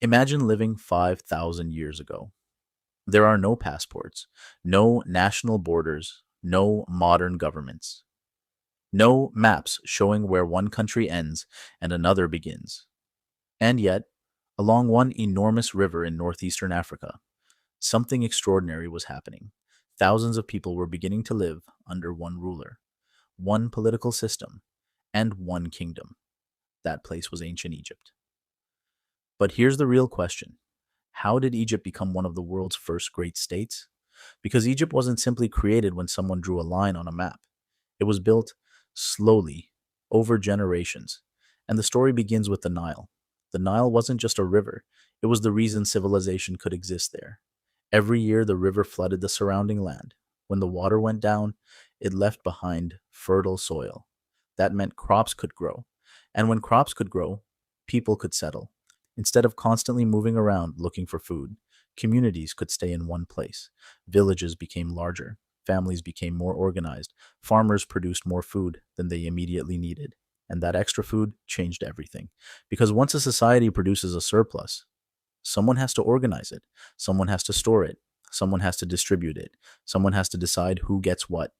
Imagine living 5,000 years ago. There are no passports, no national borders, no modern governments, no maps showing where one country ends and another begins. And yet, along one enormous river in northeastern Africa, something extraordinary was happening. Thousands of people were beginning to live under one ruler, one political system, and one kingdom. That place was ancient Egypt. But here's the real question: how did Egypt become one of the world's first great states? Because Egypt wasn't simply created when someone drew a line on a map. It was built slowly, over generations. And the story begins with the Nile. The Nile wasn't just a river, it was the reason civilization could exist there. Every year, the river flooded the surrounding land. When the water went down, it left behind fertile soil. That meant crops could grow. And when crops could grow, people could settle. Instead of constantly moving around looking for food, communities could stay in one place. Villages became larger. Families became more organized. Farmers produced more food than they immediately needed. And that extra food changed everything. Because once a society produces a surplus, someone has to organize it. Someone has to store it. Someone has to distribute it. Someone has to decide who gets what.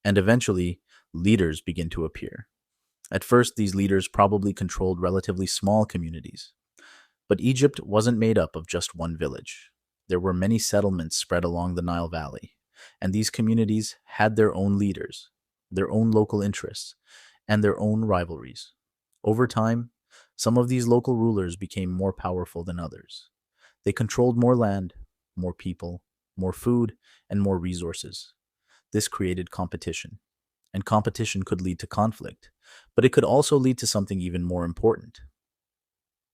And eventually, leaders begin to appear. At first, these leaders probably controlled relatively small communities. But Egypt wasn't made up of just one village. There were many settlements spread along the Nile Valley, and these communities had their own leaders, their own local interests, and their own rivalries. Over time, some of these local rulers became more powerful than others. They controlled more land, more people, more food, and more resources. This created competition, and competition could lead to conflict, but it could also lead to something even more important: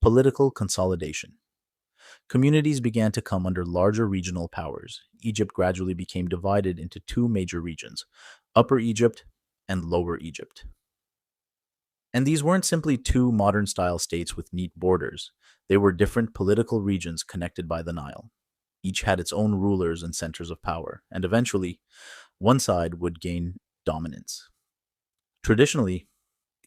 political consolidation. Communities began to come under larger regional powers. Egypt gradually became divided into two major regions: Upper Egypt and Lower Egypt. And these weren't simply two modern style states with neat borders, they were different political regions connected by the Nile. Each had its own rulers and centers of power, and eventually, one side would gain dominance. Traditionally,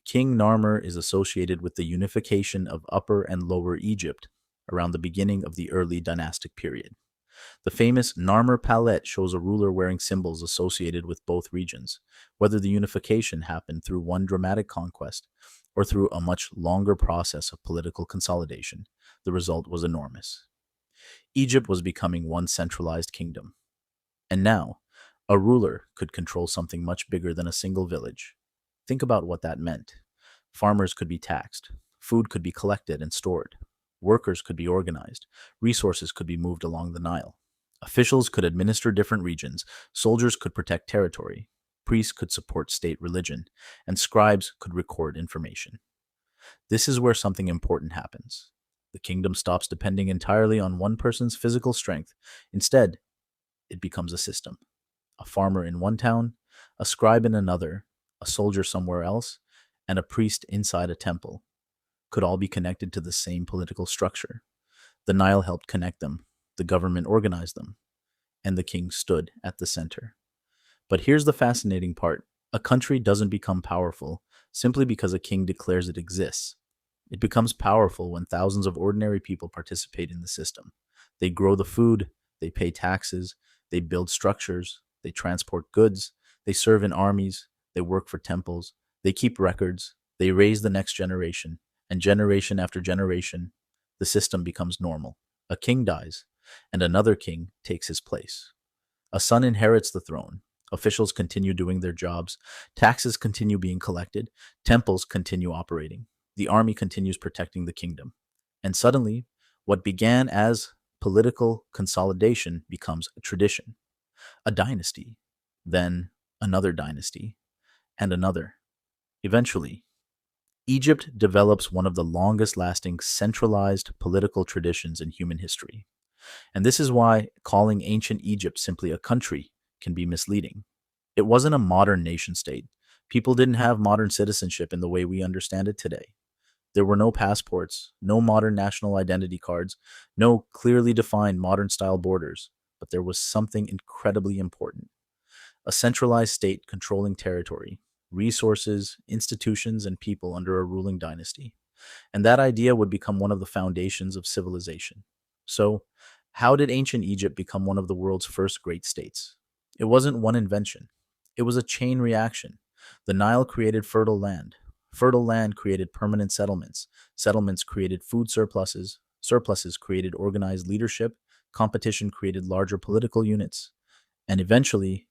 King Narmer is associated with the unification of Upper and Lower Egypt around the beginning of the early dynastic period. The famous Narmer palette shows a ruler wearing symbols associated with both regions. Whether the unification happened through one dramatic conquest or through a much longer process of political consolidation, the result was enormous. Egypt was becoming one centralized kingdom. And now, a ruler could control something much bigger than a single village. Think about what that meant. Farmers could be taxed, food could be collected and stored, workers could be organized, resources could be moved along the Nile. Officials could administer different regions, soldiers could protect territory, priests could support state religion, and scribes could record information. This is where something important happens. The kingdom stops depending entirely on one person's physical strength. Instead, it becomes a system. A farmer in one town, a scribe in another, a soldier somewhere else, and a priest inside a temple could all be connected to the same political structure. The Nile helped connect them, the government organized them, and the king stood at the center. But here's the fascinating part: a country doesn't become powerful simply because a king declares it exists. It becomes powerful when thousands of ordinary people participate in the system. They grow the food, they pay taxes, they build structures, they transport goods, they serve in armies, they work for temples, they keep records, they raise the next generation, and generation after generation, the system becomes normal. A king dies, and another king takes his place. A son inherits the throne. Officials continue doing their jobs. Taxes continue being collected. Temples continue operating. The army continues protecting the kingdom. And suddenly, what began as political consolidation becomes a tradition, a dynasty, then another dynasty, and another. Eventually, Egypt develops one of the longest lasting centralized political traditions in human history. And this is why calling ancient Egypt simply a country can be misleading. It wasn't a modern nation state. People didn't have modern citizenship in the way we understand it today. There were no passports, no modern national identity cards, no clearly defined modern style borders, but there was something incredibly important: a centralized state controlling territory, resources, institutions, and people under a ruling dynasty. And that idea would become one of the foundations of civilization. So, how did ancient Egypt become one of the world's first great states? It wasn't one invention, it was a chain reaction. The Nile created fertile land. Fertile land created permanent settlements. Settlements created food surpluses. Surpluses created organized leadership. Competition created larger political units. And eventually,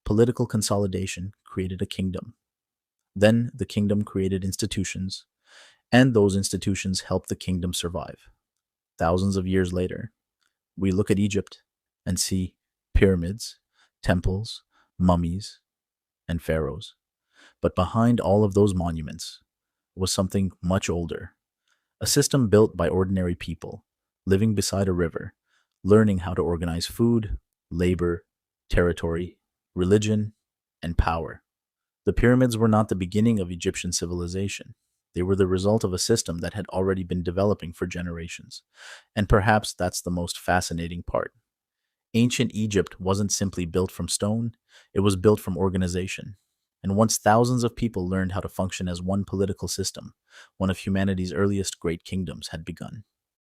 political consolidation created a kingdom. Then the kingdom created institutions, and those institutions helped the kingdom survive. Thousands of years later, we look at Egypt and see pyramids, temples, mummies, and pharaohs. But behind all of those monuments was something much older, a system built by ordinary people, living beside a river, learning how to organize food, labor, territory, religion, and power. The pyramids were not the beginning of Egyptian civilization. They were the result of a system that had already been developing for generations. And perhaps that's the most fascinating part. Ancient Egypt wasn't simply built from stone, it was built from organization. And once thousands of people learned how to function as one political system, one of humanity's earliest great kingdoms had begun.